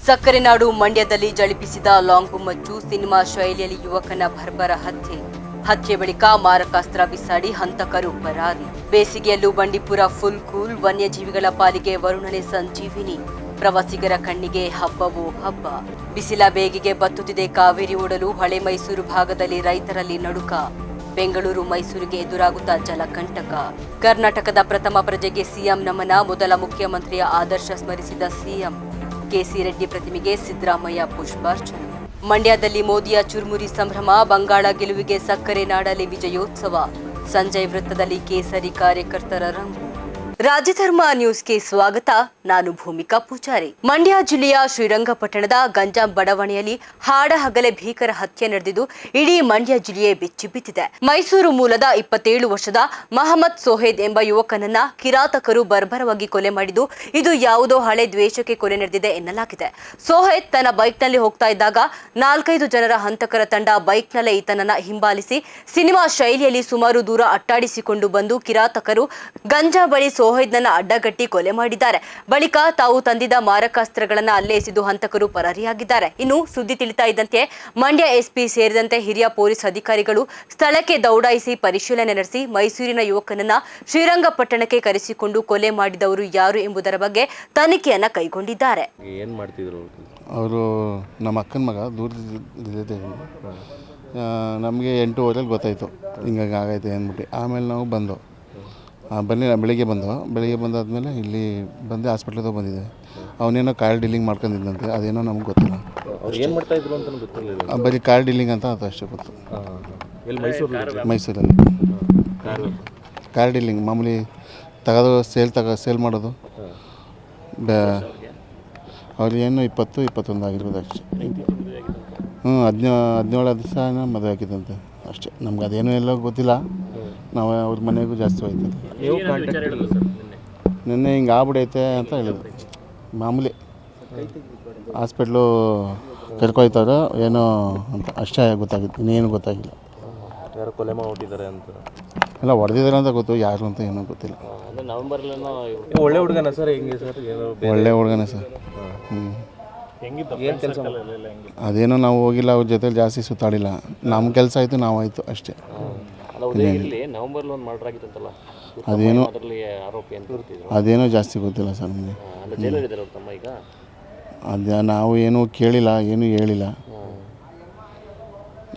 ಸಕ್ಕರೆ ನಾಡು ಮಂಡ್ಯದಲ್ಲಿ ಜಳಿಪಿಸಿದ ಲಾಂಗು ಮಚ್ಚು. ಸಿನಿಮಾ ಶೈಲಿಯಲ್ಲಿ ಯುವಕನ ಬರ್ಬರ ಹತ್ಯೆ ಬಳಿಕ ಮಾರಕಾಸ್ತ್ರ ಬಿಸಾಡಿ ಹಂತಕರು ಪರಾರಿ. ಬೇಸಿಗೆಯಲ್ಲೂ ಬಂಡೀಪುರ ಫುಲ್ ಕೂಲ್. ವನ್ಯಜೀವಿಗಳ ಪಾಲಿಗೆ ವರುಣನೆ ಸಂಜೀವಿನಿ. ಪ್ರವಾಸಿಗರ ಕಣ್ಣಿಗೆ ಹಬ್ಬವೋ ಹಬ್ಬ. ಬಿಸಿಲ ಬೇಗೆಗೆ ಬತ್ತುತ್ತಿದೆ ಕಾವೇರಿ ಓಡಲು. ಹಳೆ ಮೈಸೂರು ಭಾಗದಲ್ಲಿ ರೈತರಲ್ಲಿ ನಡುಕ. ಬೆಂಗಳೂರು ಮೈಸೂರಿಗೆ ಎದುರಾಗುತ್ತಾ ಜಲಕಂಟಕ. ಕರ್ನಾಟಕದ ಪ್ರಥಮ ಪ್ರಜೆಗೆ ಸಿಎಂ ನಮನ. ಮೊದಲ ಮುಖ್ಯಮಂತ್ರಿಯ ಆದರ್ಶ ಸ್ಮರಿಸಿದ ಸಿಎಂ. ಕೆಸಿ ರೆಡ್ಡಿ ಪ್ರತಿಮೆಗೆ ಸಿದ್ದರಾಮಯ್ಯ ಪುಷ್ಪಾರ್ಚನೆ. ಮಂಡ್ಯದಲ್ಲಿ ಮೋದಿಯ ಚುರುಮುರಿ ಸಂಭ್ರಮ. ಬಂಗಾಳ ಗೆಲುವಿಗೆ ಸಕ್ಕರೆ ನಾಡಲ್ಲಿ ವಿಜಯೋತ್ಸವ. ಸಂಜಯ್ ವೃತ್ತದಲ್ಲಿ ಕೇಸರಿ ಕಾರ್ಯಕರ್ತರ ರಂಗು. ರಾಜಧರ್ಮ ನ್ಯೂಸ್ಗೆ ಸ್ವಾಗತ. ನಾನು ಭೂಮಿಕಾ ಪೂಜಾರಿ. ಮಂಡ್ಯ ಜಿಲ್ಲೆಯ ಶ್ರೀರಂಗಪಟ್ಟಣದ ಗಂಜಾಂ ಬಡಾವಣೆಯಲ್ಲಿ ಹಾಡಹಗಲೇ ಭೀಕರ ಹತ್ಯೆ ನಡೆದಿದ್ದು ಇಡೀ ಮಂಡ್ಯ ಜಿಲ್ಲೆಯೇ ಬೆಚ್ಚಿಬಿದ್ದಿದೆ. ಮೈಸೂರು ಮೂಲದ 27 ವರ್ಷದ ಮಹಮ್ಮದ್ ಸೋಹೇದ್ ಎಂಬ ಯುವಕನನ್ನ ಕಿರಾತಕರು ಬರ್ಬರವಾಗಿ ಕೊಲೆ ಮಾಡಿದ್ದು ಇದು ಯಾವುದೋ ಹಳೆ ದ್ವೇಷಕ್ಕೆ ಕೊಲೆ ನಡೆದಿದೆ ಎನ್ನಲಾಗಿದೆ. ಸೋಹೇದ್ ತನ್ನ ಬೈಕ್ನಲ್ಲಿ ಹೋಗ್ತಾ ಇದ್ದಾಗ 4-5 ಜನರ ಹಂತಕರ ತಂಡ ಬೈಕ್ನಲ್ಲೇ ಈತನನ್ನ ಹಿಂಬಾಲಿಸಿ ಸಿನಿಮಾ ಶೈಲಿಯಲ್ಲಿ ಸುಮಾರು ದೂರ ಅಟ್ಟಾಡಿಸಿಕೊಂಡು ಬಂದು ಕಿರಾತಕರು ಗಂಜಾ ಬಳಿ ಸೋಹೇದ್ನನ್ನ ಅಡ್ಡಗಟ್ಟಿ ಕೊಲೆ ಮಾಡಿದ್ದಾರೆ. ಬಳಿಕ ತಾವು ತಂದಿದ್ದ ಮಾರಕಾಸ್ತ್ರಗಳನ್ನ ಅಲ್ಲೇ ಎಸೆದು ಹಂತಕರು ಪರಾರಿಯಾಗಿದ್ದಾರೆ. ಇನ್ನು ಸುದ್ದಿ ತಿಳಿತಾ ಇದ್ದಂತೆ ಮಂಡ್ಯ ಎಸ್ಪಿ ಸೇರಿದಂತೆ ಹಿರಿಯ ಪೊಲೀಸ್ ಅಧಿಕಾರಿಗಳು ಸ್ಥಳಕ್ಕೆ ದೌಡಾಯಿಸಿ ಪರಿಶೀಲನೆ ನಡೆಸಿ ಮೈಸೂರಿನ ಯುವಕನನ್ನ ಶ್ರೀರಂಗಪಟ್ಟಣಕ್ಕೆ ಕರೆಸಿಕೊಂಡು ಕೊಲೆ ಮಾಡಿದವರು ಯಾರು ಎಂಬುದರ ಬಗ್ಗೆ ತನಿಖೆಯನ್ನ ಕೈಗೊಂಡಿದ್ದಾರೆ. ಏನು ಮಾಡ್ತಿದ್ರು ಅವರು? ನಮ್ಮ ಅಕ್ಕನ ಮಗ ದೂರದಿದೆ. ನಮಗೆ 8:15 ಗೊತ್ತಾಯಿತು ಹಿಂಗಾಗಿ ಆಗೈತೆ ಅಂದ್ಬಿಟ್ಟು. ಆಮೇಲೆ ನಾವು ಬಂದು ಬೆಳಿಗ್ಗೆ ಬಂದಾದ್ಮೇಲೆ ಇಲ್ಲಿ ಬಂದು ಹಾಸ್ಪಿಟ್ಲಿಗೆ ಬಂದಿದ್ದೆ. ಅವನೇನೋ ಕಾರ್ ಡೀಲಿಂಗ್ ಮಾಡ್ಕೊಂಡಿದ್ದಂತೆ, ಅದೇನೋ ನಮ್ಗೆ ಗೊತ್ತಿಲ್ಲ. ಏನು ಮಾಡ್ತಾ ಇದ್ರು ಅಂತ ಗೊತ್ತಿಲ್ಲ. ಬರೀ ಕಾರ್ ಡೀಲಿಂಗ್ ಅಂತ ಅದು ಅಷ್ಟೇ ಗೊತ್ತು. ಮೈಸೂರಲ್ಲಿ ಕಾರ್ ಡೀಲಿಂಗ್ ಮಾಮೂಲಿ ತಗೋದು ಸೇಲ್ ಮಾಡೋದು. ಅವ್ರಿಗೆ ಏನು 20-21 ಆಗಿರ್ಬೋದು ಅಷ್ಟೇ. 17 ದಿವಸ ಮದುವೆ ಆಗಿದ್ದಂತೆ ಅಷ್ಟೇ. ನಮ್ಗೆ ಅದೇನೂ ಎಲ್ಲ ಗೊತ್ತಿಲ್ಲ. ನಾವು ಅವ್ರ ಮನೆಗೂ ಜಾಸ್ತಿ ಹೋಯ್ತು. ನಿನ್ನೆ ಹಿಂಗೆ ಆಗ್ಬಿಡೈತೆ ಅಂತ ಹೇಳಿದ್ರು. ಮಾಮೂಲಿ ಹಾಸ್ಪಿಟ್ಲು ಕರ್ಕೊಯ್ತಾರೋ ಏನೋ ಅಂತ ಅಷ್ಟೇ ಗೊತ್ತಾಗಿತ್ತು. ಇನ್ನೇನು ಗೊತ್ತಾಗಿಲ್ಲ. ಯಾರು ಕೊಲೆ ಮಾಡಿಬಿಟ್ಟಿದ್ದಾರೆ ಅಂತ ಎಲ್ಲ ಹೊಡೆದಿದ್ದಾರೆ ಅಂತ ಗೊತ್ತು, ಯಾರು ಅಂತ ಏನೋ ಗೊತ್ತಿಲ್ಲ. ಒಳ್ಳೆ ಹುಡುಗನ ಸರ್? ಹೆಂಗೆ ಸರ್? ಒಳ್ಳೆ ಹುಡುಗನೇ ಸರ್. ಏನು ಕೆಲಸ? ಅದೇನೋ ನಾವು ಹೋಗಿಲ್ಲ, ಅವ್ರ ಜೊತೆಲಿ ಜಾಸ್ತಿ ಸುತ್ತಾಡಿಲ್ಲ. ನಮ್ಮ ಕೆಲಸ ಆಯಿತು, ನಾವು ಆಯಿತು ಅಷ್ಟೇ. ಅದೇನೋ ಜಾಸ್ತಿ ಗೊತ್ತಿಲ್ಲ ಸರ್ ನಮಗೆ. ಅದೇ ನಾವು ಏನೂ ಕೇಳಿಲ್ಲ, ಏನೂ ಹೇಳಿಲ್ಲ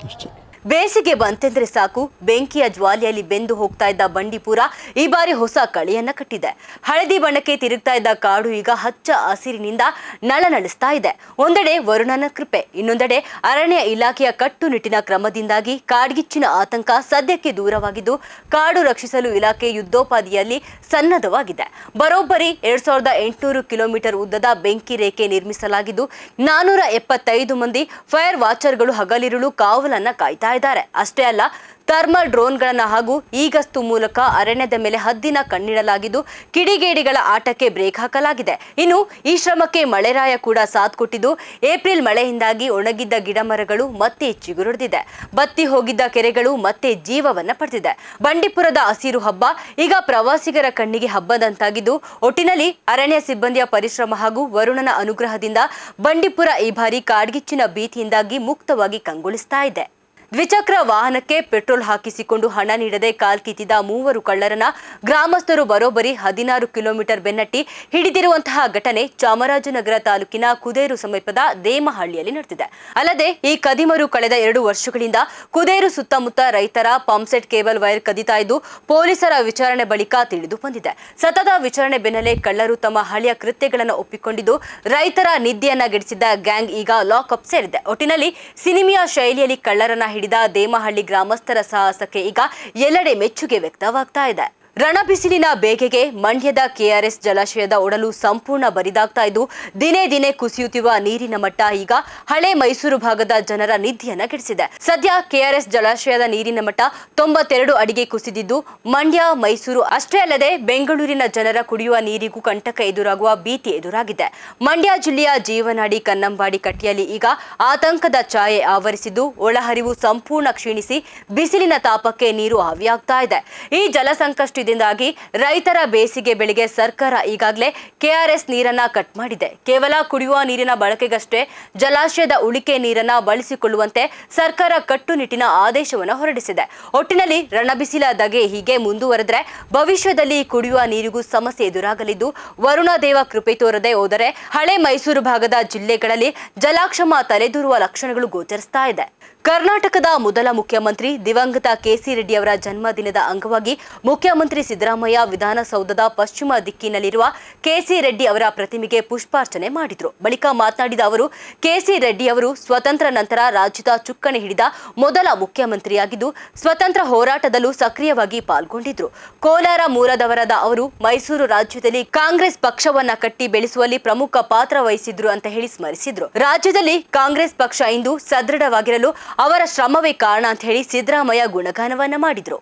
ಅಷ್ಟೇ. ಬೇಸಿಗೆ ಬಂತೆಂದ್ರೆ ಸಾಕು ಬೆಂಕಿಯ ಜ್ವಾಲೆಯಲ್ಲಿ ಬೆಂದು ಹೋಗ್ತಾ ಇದ್ದ ಬಂಡೀಪುರ ಈ ಬಾರಿ ಹೊಸ ಕಳೆಯನ್ನ ಕಟ್ಟಿದೆ. ಹಳದಿ ಬಣ್ಣಕ್ಕೆ ತಿರುಗ್ತಾ ಇದ್ದ ಕಾಡು ಈಗ ಹಚ್ಚ ಹಸಿರಿನಿಂದ ನಳನಳಿಸ್ತಾ ಇದೆ. ಒಂದೆಡೆ ವರುಣನ ಕೃಪೆ, ಇನ್ನೊಂದೆಡೆ ಅರಣ್ಯ ಇಲಾಖೆಯ ಕಟ್ಟುನಿಟ್ಟಿನ ಕ್ರಮದಿಂದಾಗಿ ಕಾಡ್ಗಿಚ್ಚಿನ ಆತಂಕ ಸದ್ಯಕ್ಕೆ ದೂರವಾಗಿದ್ದು ಕಾಡು ರಕ್ಷಿಸಲು ಇಲಾಖೆ ಯುದ್ಧೋಪಾದಿಯಲ್ಲಿ ಸನ್ನದ್ಧವಾಗಿದೆ. ಬರೋಬ್ಬರಿ 2800 ಕಿಲೋಮೀಟರ್ ಉದ್ದದ ಬೆಂಕಿ ರೇಖೆ ನಿರ್ಮಿಸಲಾಗಿದ್ದು 475 ಮಂದಿ ಫೈರ್ ವಾಚರ್ಗಳು ಹಗಲಿರುಳು ಕಾವಲನ್ನ ಕಾಯ್ತಾ ಇದ್ದಾರೆ. ಅಷ್ಟೇ ಅಲ್ಲ, ಥರ್ಮಲ್ ಡ್ರೋನ್ಗಳನ್ನ ಹಾಗೂ ಈಗಸ್ತು ಮೂಲಕ ಅರಣ್ಯದ ಮೇಲೆ ಹದ್ದಿನ ಕಣ್ಣಿಡಲಾಗಿದ್ದು ಕಿಡಿಗೇಡಿಗಳ ಆಟಕ್ಕೆ ಬ್ರೇಕ್ ಹಾಕಲಾಗಿದೆ. ಇನ್ನು ಈ ಶ್ರಮಕ್ಕೆ ಮಳೆರಾಯ ಕೂಡ ಸಾಥ್ ಕೊಟ್ಟಿದ್ದು ಏಪ್ರಿಲ್ ಮಳೆಯಿಂದಾಗಿ ಒಣಗಿದ್ದ ಗಿಡಮರಗಳು ಮತ್ತೆ ಚಿಗುರೊಡೆದಿದೆ. ಬತ್ತಿ ಹೋಗಿದ್ದ ಕೆರೆಗಳು ಮತ್ತೆ ಜೀವವನ್ನ ಪಡೆದಿದೆ. ಬಂಡೀಪುರದ ಹಸಿರು ಹಬ್ಬ ಈಗ ಪ್ರವಾಸಿಗರ ಕಣ್ಣಿಗೆ ಹಬ್ಬದಂತಾಗಿದ್ದು ಒಟ್ಟಿನಲ್ಲಿ ಅರಣ್ಯ ಸಿಬ್ಬಂದಿಯ ಪರಿಶ್ರಮ ಹಾಗೂ ವರುಣನ ಅನುಗ್ರಹದಿಂದ ಬಂಡೀಪುರ ಈ ಬಾರಿ ಕಾಡ್ಗಿಚ್ಚಿನ ಭೀತಿಯಿಂದಾಗಿ ಮುಕ್ತವಾಗಿ ಕಂಗೊಳಿಸ್ತಾ ಇದೆ. ದ್ವಿಚಕ್ರ ವಾಹನಕ್ಕೆ ಪೆಟ್ರೋಲ್ ಹಾಕಿಸಿಕೊಂಡು ಹಣ ನೀಡದೆ ಕಾಲ್ಕಿತ್ತಿದ್ದ 3 ಕಳ್ಳರನ್ನ ಗ್ರಾಮಸ್ಥರು ಬರೋಬ್ಬರಿ 16 ಕಿಲೋಮೀಟರ್ ಬೆನ್ನಟ್ಟಿ ಹಿಡಿದಿರುವಂತಹ ಘಟನೆ ಚಾಮರಾಜನಗರ ತಾಲೂಕಿನ ಕುದೇರು ಸಮೀಪದ ದೇಮಹಳ್ಳಿಯಲ್ಲಿ ನಡೆದಿದೆ. ಅಲ್ಲದೆ ಈ ಕದಿಮರು ಕಳೆದ 2 ವರ್ಷಗಳಿಂದ ಕುದೇರು ಸುತ್ತಮುತ್ತ ರೈತರ ಪಂಪ್ಸೆಟ್ ಕೇಬಲ್ ವೈರ್ ಕದಿತಾ ಇದ್ದು ಪೊಲೀಸರ ವಿಚಾರಣೆ ಬಳಿಕ ತಿಳಿದು ಬಂದಿದೆ. ಸತತ ವಿಚಾರಣೆ ಬೆನ್ನಲ್ಲೇ ಕಳ್ಳರು ತಮ್ಮ ಹಳೆಯ ಕೃತ್ಯಗಳನ್ನು ಒಪ್ಪಿಕೊಂಡಿದ್ದು ರೈತರ ನಿದ್ದೆಯನ್ನ ಗೆಡಿಸಿದ್ದ ಗ್ಯಾಂಗ್ ಈಗ ಲಾಕ್ಅಪ್ ಸೇರಿದೆ. ಒಟ್ಟಿನಲ್ಲಿ ಸಿನಿಮೆಯ ಶೈಲಿಯಲ್ಲಿ ಕಳ್ಳರನ್ನ ಹಿಡಿದ ದೇಮಹಳ್ಳಿ ಗ್ರಾಮಸ್ಥರ ಸಾಹಸಕ್ಕೆ ಈಗ ಎಲ್ಲೆಡೆ ಮೆಚ್ಚುಗೆ ವ್ಯಕ್ತವಾಗ್ತಾ ಇದೆ. ರಣಬಿಸಿಲಿನ ಬೇಗೆಗೆ ಮಂಡ್ಯದ ಕೆಆರ್ಎಸ್ ಜಲಾಶಯದ ಒಡಲು ಸಂಪೂರ್ಣ ಬರಿದಾಗ್ತಾ ಇದ್ದು ದಿನೇ ದಿನೇ ಕುಸಿಯುತ್ತಿರುವ ನೀರಿನ ಮಟ್ಟ ಈಗ ಹಳೆ ಮೈಸೂರು ಭಾಗದ ಜನರ ನಿದ್ದೆಯನ್ನ ಕೆಡಿಸಿದೆ. ಸದ್ಯ ಕೆಆರ್ಎಸ್ ಜಲಾಶಯದ ನೀರಿನ ಮಟ್ಟ 92 ಅಡಿಗೆ ಕುಸಿದಿದ್ದು ಮಂಡ್ಯ, ಮೈಸೂರು ಅಷ್ಟೇ ಅಲ್ಲದೆ ಬೆಂಗಳೂರಿನ ಜನರ ಕುಡಿಯುವ ನೀರಿಗೂ ಕಂಟಕ ಎದುರಾಗುವ ಭೀತಿ ಎದುರಾಗಿದೆ. ಮಂಡ್ಯ ಜಿಲ್ಲೆಯ ಜೀವನಾಡಿ ಕನ್ನಂಬಾಡಿ ಕಟ್ಟಿಯಲ್ಲಿ ಈಗ ಆತಂಕದ ಛಾಯೆ ಆವರಿಸಿದ್ದು ಒಳಹರಿವು ಸಂಪೂರ್ಣ ಕ್ಷೀಣಿಸಿ ಬಿಸಿಲಿನ ತಾಪಕ್ಕೆ ನೀರು ಆವಿಯಾಗ್ತಾ ಇದೆ. ಈ ಜಲಸಂಕಷ್ಟ ವೈಫಲ್ಯದಿಂದಾಗಿ ರೈತರ ಬೇಸಿಗೆ ಬೆಳೆಗೆ ಸರ್ಕಾರ ಈಗಾಗಲೇ ಕೆಆರ್ಎಸ್ ನೀರನ್ನ ಕಟ್ ಮಾಡಿದೆ. ಕೇವಲ ಕುಡಿಯುವ ನೀರಿನ ಬಳಕೆಗಷ್ಟೇ ಜಲಾಶಯದ ಉಳಿಕೆ ನೀರನ್ನ ಬಳಸಿಕೊಳ್ಳುವಂತೆ ಸರ್ಕಾರ ಕಟ್ಟುನಿಟ್ಟಿನ ಆದೇಶವನ್ನು ಹೊರಡಿಸಿದೆ. ಒಟ್ಟಿನಲ್ಲಿ ರಣಬಿಸಿಲ ಧಗೆ ಹೀಗೆ ಮುಂದುವರೆದರೆ ಭವಿಷ್ಯದಲ್ಲಿ ಕುಡಿಯುವ ನೀರಿಗೂ ಸಮಸ್ಯೆ ಎದುರಾಗಲಿದ್ದು, ವರುಣ ದೇವ ಕೃಪೆ ತೋರದೆ ಹೋದರೆ ಹಳೆ ಮೈಸೂರು ಭಾಗದ ಜಿಲ್ಲೆಗಳಲ್ಲಿ ಜಲಾಕ್ಷಮ ತಲೆದೂರುವ ಲಕ್ಷಣಗಳು ಗೋಚರಿಸ್ತಾ ಇದೆ. ಕರ್ನಾಟಕದ ಮೊದಲ ಮುಖ್ಯಮಂತ್ರಿ ದಿವಂಗತ ಕೆಸಿ ರೆಡ್ಡಿ ಅವರ ಜನ್ಮದಿನದ ಅಂಗವಾಗಿ ಮುಖ್ಯಮಂತ್ರಿ ಸಿದ್ದರಾಮಯ್ಯ ವಿಧಾನಸೌಧದ ಪಶ್ಚಿಮ ದಿಕ್ಕಿನಲ್ಲಿರುವ ಕೆಸಿ ರೆಡ್ಡಿ ಅವರ ಪ್ರತಿಮೆಗೆ ಪುಷ್ಪಾರ್ಚನೆ ಮಾಡಿದರು. ಬಳಿಕ ಮಾತನಾಡಿದ ಅವರು, ಕೆಸಿ ರೆಡ್ಡಿ ಅವರು ಸ್ವತಂತ್ರ ನಂತರ ರಾಜ್ಯದ ಚುಕ್ಕಾಣಿ ಹಿಡಿದ ಮೊದಲ ಮುಖ್ಯಮಂತ್ರಿಯಾಗಿದ್ದು, ಸ್ವತಂತ್ರ ಹೋರಾಟದಲ್ಲೂ ಸಕ್ರಿಯವಾಗಿ ಪಾಲ್ಗೊಂಡಿದ್ರು. ಕೋಲಾರ ಮೂಲದವರಾದ ಅವರು ಮೈಸೂರು ರಾಜ್ಯದಲ್ಲಿ ಕಾಂಗ್ರೆಸ್ ಪಕ್ಷವನ್ನ ಕಟ್ಟಿ ಬೆಳೆಸುವಲ್ಲಿ ಪ್ರಮುಖ ಪಾತ್ರ ವಹಿಸಿದ್ರು ಅಂತ ಹೇಳಿ ಸ್ಮರಿಸಿದ್ರು. ರಾಜ್ಯದಲ್ಲಿ ಕಾಂಗ್ರೆಸ್ ಪಕ್ಷ ಇಂದು ಸದೃಢವಾಗಿರಲು ಅವರ ಶ್ರಮವೇ ಕಾರಣ ಅಂತ ಹೇಳಿ ಸಿದ್ದರಾಮಯ್ಯ ಗುಣಗಾನವನ್ನ ಮಾಡಿದ್ರು.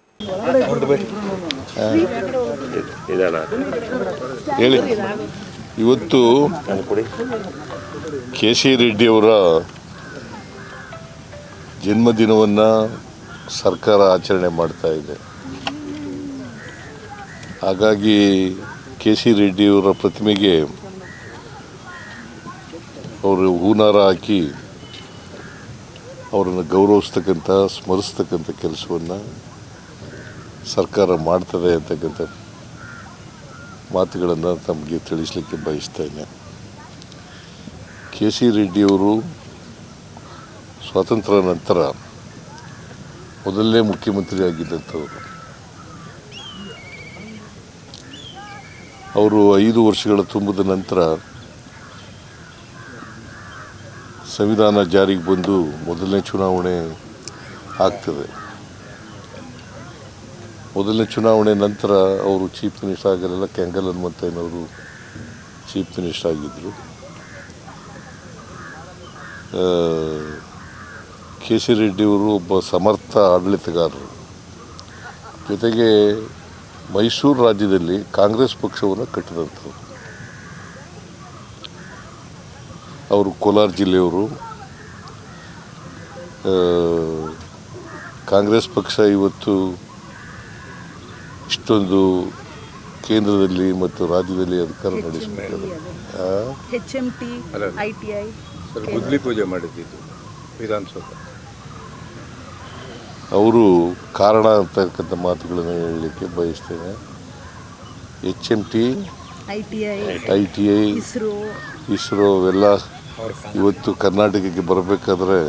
ಹೇಳಿ, ಇವತ್ತು ಕೆಸಿ ರೆಡ್ಡಿಯವರ ಜನ್ಮದಿನವನ್ನು ಸರ್ಕಾರ ಆಚರಣೆ ಮಾಡ್ತಾ ಇದೆ. ಹಾಗಾಗಿ ಕೆಸಿ ರೆಡ್ಡಿಯವರ ಪ್ರತಿಮೆಗೆ ಅವರು ಹೂನಾರ ಹಾಕಿ ಅವರನ್ನು ಗೌರವಿಸ್ತಕ್ಕಂಥ ಸ್ಮರಿಸ್ತಕ್ಕಂಥ ಕೆಲಸವನ್ನು ಸರ್ಕಾರ ಮಾಡ್ತದೆ ಅಂತಕ್ಕಂಥ ಮಾತುಗಳನ್ನು ತಮಗೆ ತಿಳಿಸಲಿಕ್ಕೆ ಬಯಸ್ತೇನೆ. ಕೆಸಿ ರೆಡ್ಡಿಯವರು ಸ್ವಾತಂತ್ರ್ಯ ನಂತರ ಮೊದಲನೇ ಮುಖ್ಯಮಂತ್ರಿ ಆಗಿದ್ದಂಥವರು. ಅವರು 5 ವರ್ಷಗಳ ತುಂಬಿದ ನಂತರ ಸಂವಿಧಾನ ಜಾರಿಗೆ ಬಂದು ಮೊದಲನೇ ಚುನಾವಣೆ ಆಗ್ತದೆ. ಮೊದಲನೇ ಚುನಾವಣೆ ನಂತರ ಅವರು ಚೀಫ್ ಮಿನಿಸ್ಟರ್ ಆಗಲೆಲ್ಲ ಕೆಂಗಲ್ ಹನುಮಂತಯ್ಯನವರು ಚೀಫ್ ಮಿನಿಸ್ಟರ್ ಆಗಿದ್ದರು. ಕೆಸಿ ರೆಡ್ಡಿಯವರು ಒಬ್ಬ ಸಮರ್ಥ ಆಡಳಿತಗಾರರು. ಜೊತೆಗೆ ಮೈಸೂರು ರಾಜ್ಯದಲ್ಲಿ ಕಾಂಗ್ರೆಸ್ ಪಕ್ಷವನ್ನು ಕಟ್ಟಿದಂಥವ್ರು. ಅವರು ಕೋಲಾರ ಜಿಲ್ಲೆಯವರು. ಕಾಂಗ್ರೆಸ್ ಪಕ್ಷ ಇವತ್ತು ಇಷ್ಟೊಂದು ಕೇಂದ್ರದಲ್ಲಿ ಮತ್ತು ರಾಜ್ಯದಲ್ಲಿ ಅಧಿಕಾರ ನಡೆಸಬೇಕಾದ್ರೆ ಗುದ್ಲಿ ಪೂಜೆ ಮಾಡಿದ್ದು ವಿಧಾನಸೌಧ. ಅವರು ಕಾರಣ ಅಂತಕ್ಕಂಥ ಮಾತುಗಳನ್ನು ಹೇಳಲಿಕ್ಕೆ ಬಯಸ್ತೇನೆ. HMT, ITI, ಇಸ್ರೋ ಅವೆಲ್ಲ ಇವತ್ತು ಕರ್ನಾಟಕಕ್ಕೆ ಬರಬೇಕಾದ್ರೆ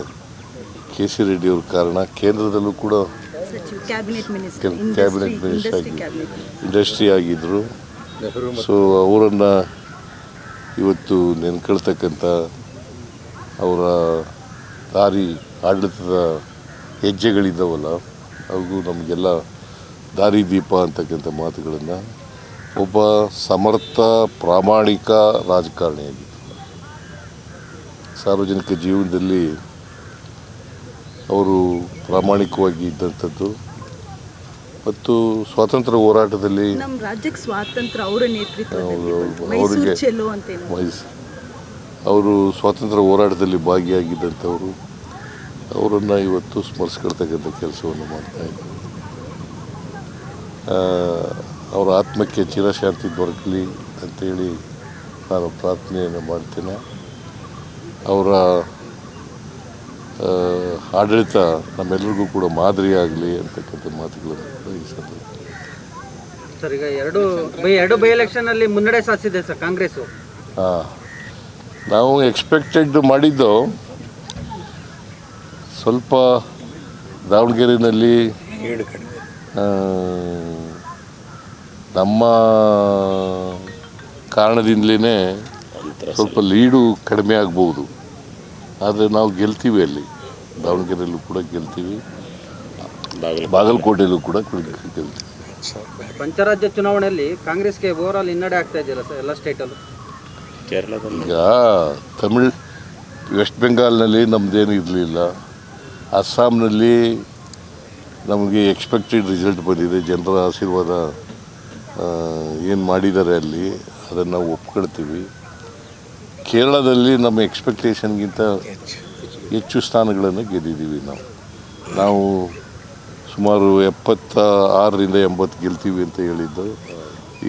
ಕೆಸಿ ರೆಡ್ಡಿಯವ್ರ ಕಾರಣ. ಕೇಂದ್ರದಲ್ಲೂ ಕೂಡ ಕ್ಯಾಬಿನೆಟ್ ಮಿನಿಸ್ಟರ್ ಇಂಡಸ್ಟ್ರಿ ಆಗಿದ್ದರು. ಸೊ ಅವರನ್ನು ಇವತ್ತು ನೆನ್ಕೊಳ್ತಕ್ಕಂಥ ಅವರ ದಾರಿ ಆಡಳಿತದ ಹೆಜ್ಜೆಗಳಿದ್ದಾವಲ್ಲ, ಅವು ನಮಗೆಲ್ಲ ದಾರಿದೀಪ ಅಂತಕ್ಕಂಥ ಮಾತುಗಳನ್ನು ಒಬ್ಬ ಸಮರ್ಥ ಪ್ರಾಮಾಣಿಕ ರಾಜಕಾರಣಿಯಾಗಿದ್ದರು. ಸಾರ್ವಜನಿಕ ಜೀವನದಲ್ಲಿ ಅವರು ಪ್ರಾಮಾಣಿಕವಾಗಿ ಇದ್ದಂಥದ್ದು ಮತ್ತು ಸ್ವಾತಂತ್ರ್ಯ ಹೋರಾಟದಲ್ಲಿ ನಮ್ಮ ರಾಜ್ಯಕ್ಕೆ ಸ್ವಾತಂತ್ರ್ಯ ಅವರ ನೇತೃತ್ವದಲ್ಲಿ ಅವರು ಸ್ವಾತಂತ್ರ್ಯ ಹೋರಾಟದಲ್ಲಿ ಭಾಗಿಯಾಗಿದ್ದಂಥವರು. ಅವರನ್ನು ಇವತ್ತು ಸ್ಮರಿಸ್ಕೊಳ್ತಕ್ಕಂಥ ಕೆಲಸವನ್ನು ಮಾಡ್ತಾಯಿದ್ದಾರೆ. ಅವರ ಆತ್ಮಕ್ಕೆ ಚಿರಶಾಂತಿ ದೊರಕಲಿ ಅಂತೇಳಿ ನಾನು ಪ್ರಾರ್ಥನೆಯನ್ನು ಮಾಡ್ತೇನೆ. ಅವರ ಆಡಳಿತ ನಮ್ಮೆಲ್ಲರಿಗೂ ಕೂಡ ಮಾದರಿಯಾಗಲಿ ಅಂತಕ್ಕಂಥ ಮಾತುಗಳನ್ನು ಈ ಸಂದರ್ಭ. ಸರ್, ಈಗ ಎರಡು ಬೈ ಎಲೆಕ್ಷನಲ್ಲಿ ಮುನ್ನಡೆ ಸಾಧಿಸಿದೆ ಸರ್ ಕಾಂಗ್ರೆಸ್ಸು. ನಾವು ಎಕ್ಸ್ಪೆಕ್ಟೆಡ್ ಮಾಡಿದ್ದು ಸ್ವಲ್ಪ ದಾವಣಗೆರೆಯಲ್ಲಿ ನಮ್ಮ ಕಾರಣದಿಂದಲೇ ಸ್ವಲ್ಪ ಲೀಡು ಕಡಿಮೆ ಆಗ್ಬೋದು. ಆದರೆ ನಾವು ಗೆಲ್ತೀವಿ. ಅಲ್ಲಿ ದಾವಣಗೆರೆಯಲ್ಲೂ ಕೂಡ ಗೆಲ್ತೀವಿ, ಬಾಗಲಕೋಟೆಯಲ್ಲೂ ಕೂಡ ಗೆಲ್ತೀವಿ. ಪಂಚರಾಜ್ಯ ಚುನಾವಣೆಯಲ್ಲಿ ಕಾಂಗ್ರೆಸ್ಗೆ ಓವರಾಲ್ ಹಿನ್ನಡೆ ಆಗ್ತಾ ಇದೆಯಲ್ಲ ಸರ್ ಎಲ್ಲ ಸ್ಟೇಟಲ್ಲೂ. ಈಗ ವೆಸ್ಟ್ ಬೆಂಗಾಲ್ನಲ್ಲಿ ನಮ್ಮದೇನು ಇರಲಿಲ್ಲ. ಅಸ್ಸಾಂನಲ್ಲಿ ನಮಗೆ ಎಕ್ಸ್ಪೆಕ್ಟೆಡ್ ರಿಸಲ್ಟ್ ಬಂದಿದೆ. ಜನರ ಆಶೀರ್ವಾದ ಏನು ಮಾಡಿದ್ದಾರೆ ಅಲ್ಲಿ ಅದನ್ನು ನಾವು ಒಪ್ಕೊಳ್ತೀವಿ. ಕೇರಳದಲ್ಲಿ ನಮ್ಮ ಎಕ್ಸ್ಪೆಕ್ಟೇಷನ್ಗಿಂತ ಹೆಚ್ಚು ಸ್ಥಾನಗಳನ್ನು ಗೆದ್ದಿದ್ದೀವಿ. ನಾವು ಸುಮಾರು 76ರಿಂದ 80 ಗೆಲ್ತೀವಿ ಅಂತ ಹೇಳಿದ್ದು.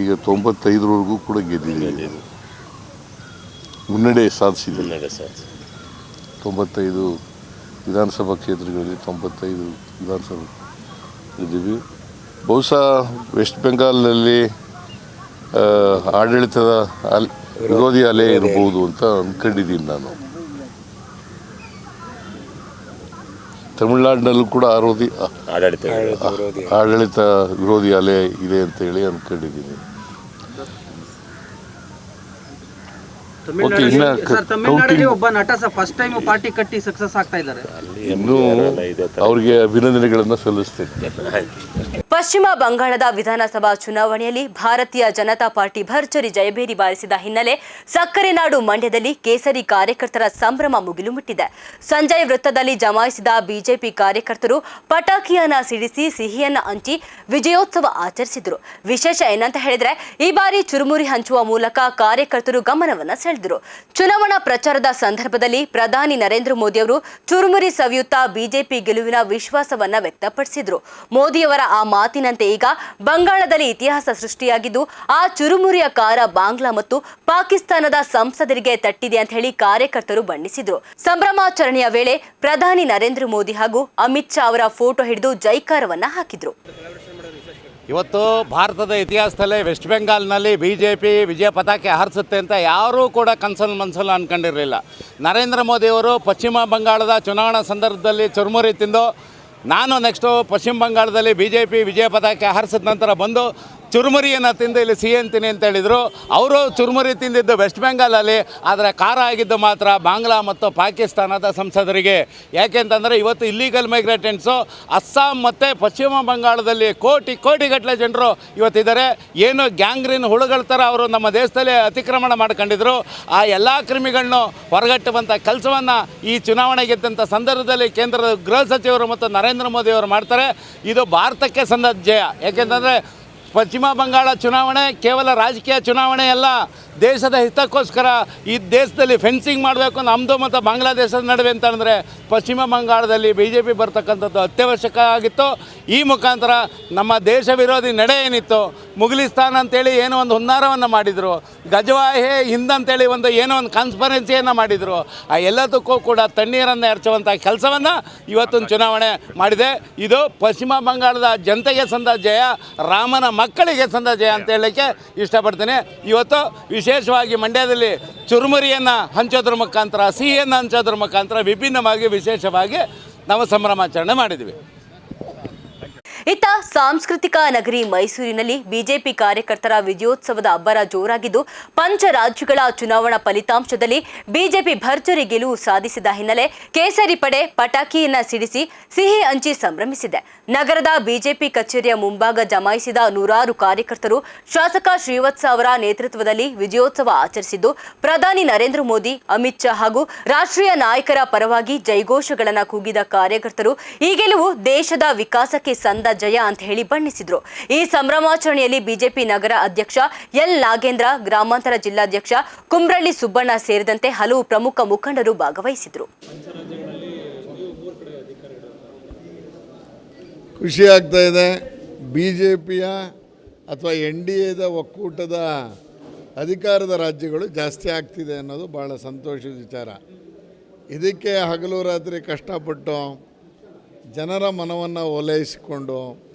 ಈಗ 95ವರೆಗೂ ಕೂಡ ಗೆದ್ದಿದ್ದೀವಿ, ಮುನ್ನಡೆ ಸಾಧಿಸಿದ್ದೀವಿ. 95 ವಿಧಾನಸಭಾ ಕ್ಷೇತ್ರಗಳಲ್ಲಿ 95 ವಿಧಾನಸಭಾ ಗೆದ್ದೀವಿ. ಬಹುಶಃ ವೆಸ್ಟ್ ಬೆಂಗಾಲ್ನಲ್ಲಿ ಆಡಳಿತದ ವಿರೋಧಿ ಅಲೆ ಇರಬಹುದು ಅಂತ ಅಂದ್ಕೊಂಡಿದ್ದೀನಿ ನಾನು. ತಮಿಳುನಾಡಿನಲ್ಲೂ ಕೂಡ ಆಡಳಿತ ವಿರೋಧಿ ಅಲೆ ಇದೆ ಅಂತ ಹೇಳಿ ಅಂದ್ಕೊಂಡಿದ್ದೀನಿ. ತಮಿಳುನಾಡಲ್ಲಿ ಒಬ್ಬ ನಟ ಫಸ್ಟ್ ಟೈಮ್ ಪಾರ್ಟಿ ಕಟ್ಟಿ ಸಕ್ಸಸ್ ಆಗ್ತಾ ಇದ್ದಾರೆ. ಇನ್ನೂ ಅವ್ರಿಗೆ ಅಭಿನಂದನೆಗಳನ್ನು ಸಲ್ಲಿಸ್ತೇನೆ. ಪಶ್ಚಿಮ ಬಂಗಾಳದ ವಿಧಾನಸಭಾ ಚುನಾವಣೆಯಲ್ಲಿ ಭಾರತೀಯ ಜನತಾ ಪಾರ್ಟಿ ಭರ್ಜರಿ ಜಯಭೇರಿ ಬಾರಿಸಿದ ಹಿನ್ನೆಲೆ ಸಕ್ಕರೆ ನಾಡು ಮಂಡ್ಯದಲ್ಲಿ ಕೇಸರಿ ಕಾರ್ಯಕರ್ತರ ಸಂಭ್ರಮ ಮುಗಿಲು ಮುಟ್ಟಿದೆ. ಸಂಜಯ್ ವೃತ್ತದಲ್ಲಿ ಜಮಾಯಿಸಿದ ಬಿಜೆಪಿ ಕಾರ್ಯಕರ್ತರು ಪಟಾಕಿಯನ್ನ ಸಿಡಿಸಿ ಸಿಹಿಯನ್ನ ಹಂಚಿ ವಿಜಯೋತ್ಸವ ಆಚರಿಸಿದರು. ವಿಶೇಷ ಏನಂತ ಹೇಳಿದ್ರೆ ಈ ಬಾರಿ ಚುರುಮುರಿ ಹಂಚುವ ಮೂಲಕ ಕಾರ್ಯಕರ್ತರು ಗಮನವನ್ನ ಸೆಳೆದರು. ಚುನಾವಣಾ ಪ್ರಚಾರದ ಸಂದರ್ಭದಲ್ಲಿ ಪ್ರಧಾನಿ ನರೇಂದ್ರ ಮೋದಿ ಅವರು ಚುರುಮುರಿ ಸವಿಯುತ್ತಾ ಬಿಜೆಪಿ ಗೆಲುವಿನ ವಿಶ್ವಾಸವನ್ನ ವ್ಯಕ್ತಪಡಿಸಿದ್ರು. ಮೋದಿಯವರ ಆ ಮಾತಿನಂತೆ ಈಗ ಬಂಗಾಳದಲ್ಲಿ ಇತಿಹಾಸ ಸೃಷ್ಟಿಯಾಗಿದ್ದು ಆ ಚುರುಮುರಿಯ ಕಾರ ಬಾಂಗ್ಲಾ ಮತ್ತು ಪಾಕಿಸ್ತಾನದ ಸಂಸದರಿಗೆ ತಟ್ಟಿದೆ ಅಂತ ಹೇಳಿ ಕಾರ್ಯಕರ್ತರು ಬಣ್ಣಿಸಿದ್ರು. ಸಂಭ್ರಮಾಚರಣೆಯ ವೇಳೆ ಪ್ರಧಾನಿ ನರೇಂದ್ರ ಮೋದಿ ಹಾಗೂ ಅಮಿತ್ ಶಾ ಅವರ ಫೋಟೋ ಹಿಡಿದು ಜೈಕಾರವನ್ನ ಹಾಕಿದ್ರು. ಇವತ್ತು ಭಾರತದ ಇತಿಹಾಸದಲ್ಲೇ ವೆಸ್ಟ್ ಬೆಂಗಾಲ್ನಲ್ಲಿ BJP ವಿಜಯ ಪತಾಕೆ ಹಾರಿಸುತ್ತೆ ಅಂತ ಯಾರೂ ಕೂಡ ಮನಸ್ಸಲ್ಲಿ ಅಂದ್ಕೊಂಡಿರಲಿಲ್ಲ. ನರೇಂದ್ರ ಮೋದಿಯವರು ಪಶ್ಚಿಮ ಬಂಗಾಳದ ಚುನಾವಣಾ ಸಂದರ್ಭದಲ್ಲಿ ಚುರುಮುರಿ ತಿಂದು ನಾನು ನೆಕ್ಸ್ಟು ಪಶ್ಚಿಮ ಬಂಗಾಳದಲ್ಲಿ BJP ವಿಜಯ ಪತಾಕೆ ಹಾರಿಸಿದ ನಂತರ ಬಂದು ಚುರುಮುರಿಯನ್ನು ತಿಂದು ಇಲ್ಲಿ ಸಿಹಿ ಅಂತೀನಿ ಅಂತ ಹೇಳಿದರು. ಅವರು ಚುರುಮುರಿ ತಿಂದಿದ್ದು ವೆಸ್ಟ್ ಬೆಂಗಾಲಲ್ಲಿ, ಆದರೆ ಖಾರ ಆಗಿದ್ದು ಮಾತ್ರ ಬಾಂಗ್ಲಾ ಮತ್ತು ಪಾಕಿಸ್ತಾನದ ಸಂಸದರಿಗೆ. ಯಾಕೆಂತಂದರೆ ಇವತ್ತು ಇಲ್ಲೀಗಲ್ ಮೈಗ್ರೇಟೆಂಟ್ಸು ಅಸ್ಸಾಂ ಮತ್ತು ಪಶ್ಚಿಮ ಬಂಗಾಳದಲ್ಲಿ ಕೋಟಿಗಟ್ಟಲೆ ಜನರು ಇವತ್ತಿದ್ದಾರೆ. ಏನು ಗ್ಯಾಂಗ್ರೀನ್ ಹುಳುಗಳ ಥರ ಅವರು ನಮ್ಮ ದೇಶದಲ್ಲಿ ಅತಿಕ್ರಮಣ ಮಾಡ್ಕೊಂಡಿದ್ರು. ಆ ಎಲ್ಲ ಕ್ರಿಮಿಗಳನ್ನು ಹೊರಗಟ್ಟುವಂಥ ಕೆಲಸವನ್ನು ಈ ಚುನಾವಣೆ ಗೆದ್ದಂಥ ಸಂದರ್ಭದಲ್ಲಿ ಕೇಂದ್ರದ ಗೃಹ ಸಚಿವರು ಮತ್ತು ನರೇಂದ್ರ ಮೋದಿಯವರು ಮಾಡ್ತಾರೆ. ಇದು ಭಾರತಕ್ಕೆ ಸಂದ ಜಯ. ಯಾಕೆಂತಂದರೆ ಪಶ್ಚಿಮ ಬಂಗಾಳ ಚುನಾವಣೆ ಕೇವಲ ರಾಜಕೀಯ ಚುನಾವಣೆ ಅಲ್ಲ, ದೇಶದ ಹಿತಕ್ಕೋಸ್ಕರ ಈ ದೇಶದಲ್ಲಿ ಫೆನ್ಸಿಂಗ್ ಮಾಡಬೇಕು ನಮ್ಮದು ಮತ್ತು ಬಾಂಗ್ಲಾದೇಶದ ನಡುವೆ ಅಂತಂದರೆ ಪಶ್ಚಿಮ ಬಂಗಾಳದಲ್ಲಿ BJP ಬರ್ತಕ್ಕಂಥದ್ದು ಅತ್ಯವಶ್ಯಕ ಆಗಿತ್ತು. ಈ ಮುಖಾಂತರ ನಮ್ಮ ದೇಶ ವಿರೋಧಿ ನಡೆ ಏನಿತ್ತು, ಮುಘಲಿಸ್ತಾನ್ ಅಂತೇಳಿ ಏನೋ ಒಂದು ಹುನ್ನಾರವನ್ನು ಮಾಡಿದರು, ಗಜವಾಹಿ ಹಿಂದ್ ಅಂತೇಳಿ ಏನೋ ಒಂದು ಕಾನ್ಸ್ಪರೆನ್ಸಿಯನ್ನು ಮಾಡಿದರು. ಆ ಎಲ್ಲದಕ್ಕೂ ಕೂಡ ತಣ್ಣೀರನ್ನು ಎರಚುವಂಥ ಕೆಲಸವನ್ನು ಇವತ್ತೊಂದು ಚುನಾವಣೆ ಮಾಡಿದೆ. ಇದು ಪಶ್ಚಿಮ ಬಂಗಾಳದ ಜನತೆಗೆ ಸಂದ ಜಯ, ರಾಮನ ಮಕ್ಕಳಿಗೆ ಸಂದ ಜಯ ಅಂತ ಹೇಳಲಿಕ್ಕೆ ಇಷ್ಟಪಡ್ತೀನಿ. ಇವತ್ತು ವಿಶೇಷವಾಗಿ ಮಂಡ್ಯದಲ್ಲಿ ಚುರುಮುರಿಯನ್ನು ಹಂಚೋದ್ರ ಮುಖಾಂತರ, ಸಿಹಿಯನ್ನು ಹಂಚೋದ್ರ ಮುಖಾಂತರ ವಿಭಿನ್ನವಾಗಿ ವಿಶೇಷವಾಗಿ ನಾವು ಸಂಭ್ರಮಾಚರಣೆ ಮಾಡಿದ್ವಿ. ಇತ್ತ ಸಾಂಸ್ಕೃತಿಕ ನಗರಿ ಮೈಸೂರಿನಲ್ಲಿ ಬಿಜೆಪಿ ಕಾರ್ಯಕರ್ತರ ವಿಜಯೋತ್ಸವದ ಅಬ್ಬರ ಜೋರಾಗಿದ್ದು ಪಂಚ ರಾಜ್ಯಗಳ ಚುನಾವಣಾ ಫಲಿತಾಂಶದಲ್ಲಿ ಬಿಜೆಪಿ ಭರ್ಜರಿ ಗೆಲುವು ಸಾಧಿಸಿದ ಹಿನ್ನೆಲೆ ಕೇಸರಿ ಪಡೆ ಪಟಾಕಿಯನ್ನ ಸಿಡಿಸಿ ಸಿಹಿ ಹಂಚಿ ಸಂಭ್ರಮಿಸಿದೆ. ನಗರದ ಬಿಜೆಪಿ ಕಚೇರಿಯ ಮುಂಭಾಗ ಜಮಾಯಿಸಿದ ನೂರಾರು ಕಾರ್ಯಕರ್ತರು ಶಾಸಕ ಶ್ರೀವತ್ಸ ಅವರ ನೇತೃತ್ವದಲ್ಲಿ ವಿಜಯೋತ್ಸವ ಆಚರಿಸಿದ್ದು ಪ್ರಧಾನಿ ನರೇಂದ್ರ ಮೋದಿ, ಅಮಿತ್ ಶಾ ಹಾಗೂ ರಾಷ್ಟ್ರೀಯ ನಾಯಕರ ಪರವಾಗಿ ಜೈಘೋಷಗಳನ್ನು ಕೂಗಿದ ಕಾರ್ಯಕರ್ತರು ಈ ಗೆಲುವು ದೇಶದ ವಿಕಾಸಕ್ಕೆ ಸಂದ ಜಯ ಅಂತ ಹೇಳಿ ಬಣ್ಣಿಸಿದ್ರು. ಈ ಸಂಭ್ರಮಾಚರಣೆಯಲ್ಲಿ ಬಿಜೆಪಿ ನಗರ ಅಧ್ಯಕ್ಷ ಎಲ್ ನಾಗೇಂದ್ರ, ಗ್ರಾಮಾಂತರ ಜಿಲ್ಲಾಧ್ಯಕ್ಷ ಕುಮ್ರಳ್ಳಿ ಸುಬ್ಬಣ್ಣ ಸೇರಿದಂತೆ ಹಲವು ಪ್ರಮುಖ ಮುಖಂಡರು ಭಾಗವಹಿಸಿದ್ರು. ಖುಷಿ ಆಗ್ತಾ ಇದೆ. BJPಯ ಅಥವಾ NDAದ ಒಕ್ಕೂಟದ ಅಧಿಕಾರದ ರಾಜ್ಯಗಳು ಜಾಸ್ತಿ ಆಗ್ತಿದೆ ಅನ್ನೋದು ಭಾಳ ಸಂತೋಷದ ವಿಚಾರ. ಇದಕ್ಕೆ ಹಗಲು ರಾತ್ರಿ ಕಷ್ಟಪಟ್ಟು ಜನರ ಮನವನ್ನು ಓಲೈಸಿಕೊಂಡು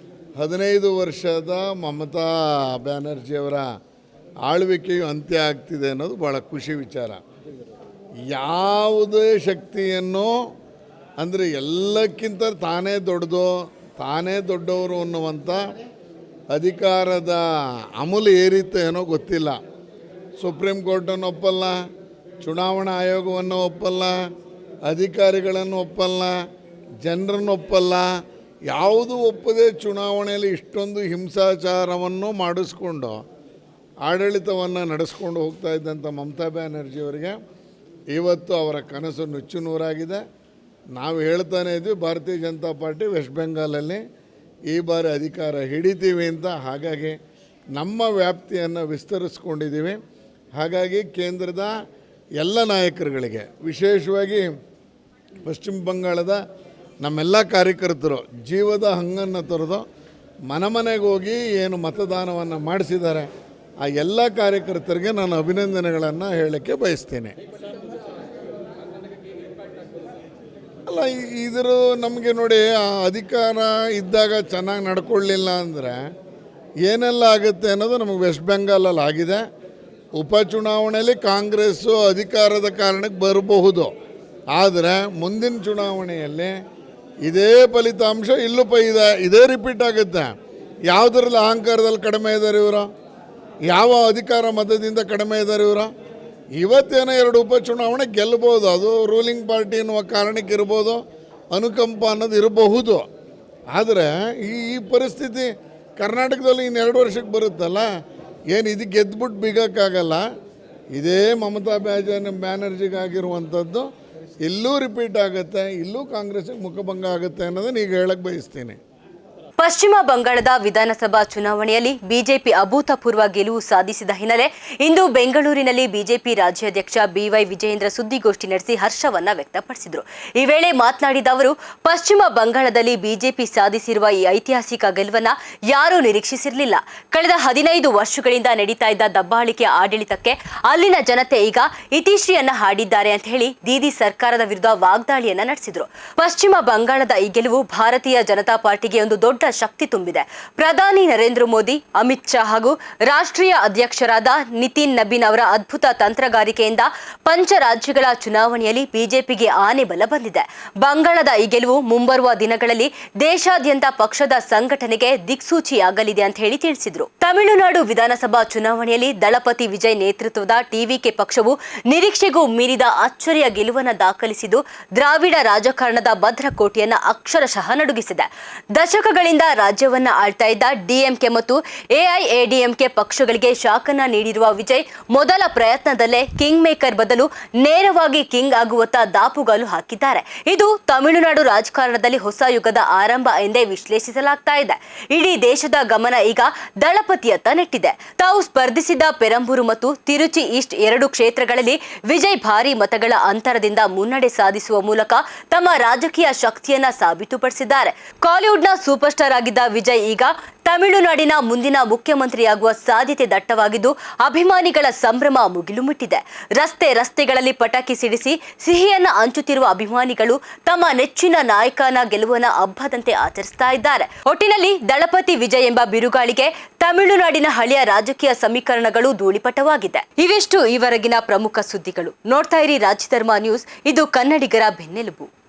15 ವರ್ಷದ ಮಮತಾ ಬ್ಯಾನರ್ಜಿಯವರ ಆಳ್ವಿಕೆಯು ಅಂತ್ಯ ಆಗ್ತಿದೆ ಅನ್ನೋದು ಭಾಳ ಖುಷಿ ವಿಚಾರ. ಯಾವುದೇ ಶಕ್ತಿಯನ್ನು ಅಂದರೆ ಎಲ್ಲಕ್ಕಿಂತ ತಾನೇ ದೊಡ್ಡದು, ತಾನೇ ದೊಡ್ಡವರು ಅನ್ನುವಂಥ ಅಧಿಕಾರದ ಅಮಲು ಏರಿತ್ತು ಏನೋ ಗೊತ್ತಿಲ್ಲ. ಸುಪ್ರೀಂ ಕೋರ್ಟನ್ನು ಒಪ್ಪಲ್ಲ, ಚುನಾವಣಾ ಆಯೋಗವನ್ನು ಒಪ್ಪಲ್ಲ, ಅಧಿಕಾರಿಗಳನ್ನು ಒಪ್ಪಲ್ಲ, ಜನರನ್ನು ಒಪ್ಪಲ್ಲ. ಯಾವುದು ಒಪ್ಪದೆ ಚುನಾವಣೆಯಲ್ಲಿ ಇಷ್ಟೊಂದು ಹಿಂಸಾಚಾರವನ್ನು ಮಾಡಿಸ್ಕೊಂಡು ಆಡಳಿತವನ್ನು ನಡೆಸ್ಕೊಂಡು ಹೋಗ್ತಾ ಇದ್ದಂಥ ಮಮತಾ ಬ್ಯಾನರ್ಜಿಯವರಿಗೆ ಇವತ್ತು ಅವರ ಕನಸು ನುಚ್ಚು ನೂರಾಗಿದೆ. ನಾವು ಹೇಳ್ತಾನೆ ಇದ್ವಿ ಭಾರತೀಯ ಜನತಾ ಪಾರ್ಟಿ ವೆಸ್ಟ್ ಬೆಂಗಾಲಲ್ಲಿ ಈ ಬಾರಿ ಅಧಿಕಾರ ಹಿಡಿತೀವಿ ಅಂತ. ಹಾಗಾಗಿ ನಮ್ಮ ವ್ಯಾಪ್ತಿಯನ್ನು ವಿಸ್ತರಿಸ್ಕೊಂಡಿದ್ದೀವಿ. ಹಾಗಾಗಿ ಕೇಂದ್ರದ ಎಲ್ಲ ನಾಯಕರುಗಳಿಗೆ, ವಿಶೇಷವಾಗಿ ಪಶ್ಚಿಮ ಬಂಗಾಳದ ನಮ್ಮೆಲ್ಲ ಕಾರ್ಯಕರ್ತರು ಜೀವದ ಹಂಗನ್ನು ತೊರೆದು ಮನೆಗೆ ಹೋಗಿ ಏನು ಮತದಾನವನ್ನು ಮಾಡಿಸಿದ್ದಾರೆ ಆ ಎಲ್ಲ ಕಾರ್ಯಕರ್ತರಿಗೆ ನಾನು ಅಭಿನಂದನೆಗಳನ್ನು ಹೇಳೋಕ್ಕೆ ಬಯಸ್ತೇನೆ. ಅಲ್ಲ, ಇದರ ನಮಗೆ ನೋಡಿ, ಆ ಅಧಿಕಾರ ಇದ್ದಾಗ ಚೆನ್ನಾಗಿ ನಡ್ಕೊಳ್ಳಿಲ್ಲ ಅಂದರೆ ಏನೆಲ್ಲ ಆಗುತ್ತೆ ಅನ್ನೋದು ನಮಗೆ ವೆಸ್ಟ್ ಬೆಂಗಾಲಲ್ಲಿ ಆಗಿದೆ. ಉಪಚುನಾವಣೆಯಲ್ಲಿ ಕಾಂಗ್ರೆಸ್ಸು ಅಧಿಕಾರದ ಕಾರಣಕ್ಕೆ ಬರಬಹುದು, ಆದರೆ ಮುಂದಿನ ಚುನಾವಣೆಯಲ್ಲಿ ಇದೇ ಫಲಿತಾಂಶ ಇಲ್ಲೂ ಇದೇ ರಿಪೀಟ್ ಆಗುತ್ತೆ. ಯಾವುದರಲ್ಲಿ ಅಹಂಕಾರದಲ್ಲಿ ಕಡಿಮೆ ಇದ್ದಾರೆ ಇವರು? ಯಾವ ಅಧಿಕಾರ ಮತದಿಂದ ಕಡಿಮೆ ಇದ್ದಾರೆ ಇವರು? ಇವತ್ತೇನೋ 2 ಉಪಚುನಾವಣೆ ಗೆಲ್ಲಬಹುದು, ಅದು ರೂಲಿಂಗ್ ಪಾರ್ಟಿ ಎನ್ನುವ ಕಾರಣಕ್ಕೆ ಇರ್ಬೋದು, ಅನುಕಂಪ ಅನ್ನೋದು ಇರಬಹುದು. ಆದರೆ ಈ ಪರಿಸ್ಥಿತಿ ಕರ್ನಾಟಕದಲ್ಲಿ ಇನ್ನು 2 ವರ್ಷಕ್ಕೆ ಬರುತ್ತಲ್ಲ, ಏನು ಇದು ಗೆದ್ದುಬಿಟ್ಟು ಬಿಗೋಕ್ಕಾಗಲ್ಲ. ಇದೇ ಮಮತಾ ಬ್ಯಾನರ್ಜಿಗಾಗಿರುವಂಥದ್ದು ಇಲ್ಲೂ ರಿಪೀಟ್ ಆಗುತ್ತೆ, ಇಲ್ಲೂ ಕಾಂಗ್ರೆಸ್ಸಿಗೆ ಮುಖಭಂಗ ಆಗುತ್ತೆ ಅನ್ನೋದನ್ನ ಈಗ ಹೇಳಕ್ಕೆ ಬಯಸ್ತೀನಿ. ಪಶ್ಚಿಮ ಬಂಗಾಳದ ವಿಧಾನಸಭಾ ಚುನಾವಣೆಯಲ್ಲಿ ಬಿಜೆಪಿ ಅಭೂತಪೂರ್ವ ಗೆಲುವು ಸಾಧಿಸಿದ ಹಿನ್ನೆಲೆ ಇಂದು ಬೆಂಗಳೂರಿನಲ್ಲಿ ಬಿಜೆಪಿ ರಾಜ್ಯಾಧ್ಯಕ್ಷ ಬಿವೈ ವಿಜಯೇಂದ್ರ ಸುದ್ದಿಗೋಷ್ಠಿ ನಡೆಸಿ ಹರ್ಷವನ್ನ ವ್ಯಕ್ತಪಡಿಸಿದರು. ಈ ವೇಳೆ ಮಾತನಾಡಿದ ಅವರು, ಪಶ್ಚಿಮ ಬಂಗಾಳದಲ್ಲಿ ಬಿಜೆಪಿ ಸಾಧಿಸಿರುವ ಈ ಐತಿಹಾಸಿಕ ಗೆಲುವನ್ನ ಯಾರೂ ನಿರೀಕ್ಷಿಸಿರಲಿಲ್ಲ. ಕಳೆದ 15 ವರ್ಷಗಳಿಂದ ನಡೀತಾ ಇದ್ದ ದಬ್ಬಾಳಿಕೆ ಆಡಳಿತಕ್ಕೆ ಅಲ್ಲಿನ ಜನತೆ ಈಗ ಇತಿಶ್ರೀಯನ್ನ ಹಾಡಿದ್ದಾರೆ ಅಂತ ಹೇಳಿ ದೀದಿ ಸರ್ಕಾರದ ವಿರುದ್ಧ ವಾಗ್ದಾಳಿಯನ್ನ ನಡೆಸಿದರು. ಪಶ್ಚಿಮ ಬಂಗಾಳದ ಈ ಗೆಲುವು ಭಾರತೀಯ ಜನತಾ ಪಾರ್ಟಿಗೆ ಒಂದು ದೊಡ್ಡ ಶಕ್ತಿ ತುಂಬಿದೆ. ಪ್ರಧಾನಿ ನರೇಂದ್ರ ಮೋದಿ, ಅಮಿತ್ ಶಾ ಹಾಗೂ ರಾಷ್ಟ್ರೀಯ ಅಧ್ಯಕ್ಷರಾದ ನಿತಿನ್ ನಬೀನ್ ಅವರ ಅದ್ಭುತ ತಂತ್ರಗಾರಿಕೆಯಿಂದ ಪಂಚ ರಾಜ್ಯಗಳ ಚುನಾವಣೆಯಲ್ಲಿ ಬಿಜೆಪಿಗೆ ಆನೆ ಬಲ ಬಂದಿದೆ. ಬಂಗಾಳದ ಈ ಗೆಲುವು ಮುಂಬರುವ ದಿನಗಳಲ್ಲಿ ದೇಶಾದ್ಯಂತ ಪಕ್ಷದ ಸಂಘಟನೆಗೆ ದಿಕ್ಸೂಚಿಯಾಗಲಿದೆ ಅಂತ ಹೇಳಿ ತಿಳಿಸಿದರು. ತಮಿಳುನಾಡು ವಿಧಾನಸಭಾ ಚುನಾವಣೆಯಲ್ಲಿ ದಳಪತಿ ವಿಜಯ್ ನೇತೃತ್ವದ ಟಿವಿಕೆ ಪಕ್ಷವು ನಿರೀಕ್ಷೆಗೂ ಮೀರಿದ ಅಚ್ಚರಿಯ ಗೆಲುವನ್ನು ದಾಖಲಿಸಿದ್ದು ದ್ರಾವಿಡ ರಾಜಕಾರಣದ ಭದ್ರಕೋಟೆಯನ್ನ ಅಕ್ಷರಶಃ ನಡುಗಿಸಿದೆ. ದಶಕಗಳಿಂದ ರಾಜ್ಯವನ್ನ ಆಳ್ತಾ ಇದ್ದ ಡಿಎಂಕೆ ಮತ್ತು ಎಐಎಡಿಎಂಕೆ ಪಕ್ಷಗಳಿಗೆ ಶಾಖನ ನೀಡಿರುವ ವಿಜಯ್ ಮೊದಲ ಪ್ರಯತ್ನದಲ್ಲೇ ಕಿಂಗ್ ಮೇಕರ್ ಬದಲು ನೇರವಾಗಿ ಕಿಂಗ್ ಆಗುವತ್ತ ದಾಪುಗಾಲು ಹಾಕಿದ್ದಾರೆ. ಇದು ತಮಿಳುನಾಡು ರಾಜಕಾರಣದಲ್ಲಿ ಹೊಸ ಯುಗದ ಆರಂಭ ಎಂದೇ ವಿಶ್ಲೇಷಿಸಲಾಗ್ತಾ ಇದೆ. ಇಡೀ ದೇಶದ ಗಮನ ಈಗ ದಳಪತಿಯತ್ತ ನೆಟ್ಟಿದೆ. ತಾವು ಸ್ಪರ್ಧಿಸಿದ್ದ ಪೆರಂಬೂರು ಮತ್ತು ತಿರುಚಿ ಈಸ್ಟ್ 2 ಕ್ಷೇತ್ರಗಳಲ್ಲಿ ವಿಜಯ್ ಭಾರಿ ಮತಗಳ ಅಂತರದಿಂದ ಮುನ್ನಡೆ ಸಾಧಿಸುವ ಮೂಲಕ ತಮ್ಮ ರಾಜಕೀಯ ಶಕ್ತಿಯನ್ನ ಸಾಬೀತುಪಡಿಸಿದ್ದಾರೆ. ಕಾಲಿವುಡ್ನ ಸೂಪರ್ ಸ್ಟಾರ್ ಆಗಿದ್ದ ವಿಜಯ್ ಈಗ ತಮಿಳುನಾಡಿನ ಮುಂದಿನ ಮುಖ್ಯಮಂತ್ರಿಯಾಗುವ ಸಾಧ್ಯತೆ ದಟ್ಟವಾಗಿದ್ದು ಅಭಿಮಾನಿಗಳ ಸಂಭ್ರಮ ಮುಗಿಲು ಮುಟ್ಟಿದೆ. ರಸ್ತೆಗಳಲ್ಲಿ ಪಟಾಕಿ ಸಿಡಿಸಿ ಸಿಹಿಯನ್ನ ಹಂಚುತ್ತಿರುವ ಅಭಿಮಾನಿಗಳು ತಮ್ಮ ನೆಚ್ಚಿನ ನಾಯಕನ ಗೆಲುವನ್ನ ಹಬ್ಬದಂತೆ ಆಚರಿಸ್ತಾ ಇದ್ದಾರೆ. ಒಟ್ಟಿನಲ್ಲಿ ದಳಪತಿ ವಿಜಯ್ ಎಂಬ ಬಿರುಗಾಳಿಗೆ ತಮಿಳುನಾಡಿನ ಹಳೆಯ ರಾಜಕೀಯ ಸಮೀಕರಣಗಳು ಧೂಳಿಪಟವಾಗಿದೆ. ಇವೆಷ್ಟು ಈವರೆಗಿನ ಪ್ರಮುಖ ಸುದ್ದಿಗಳು. ನೋಡ್ತಾ ಇರಿ ರಾಜ್ಯಧರ್ಮ ನ್ಯೂಸ್, ಇದು ಕನ್ನಡಿಗರ ಬೆನ್ನೆಲುಬು.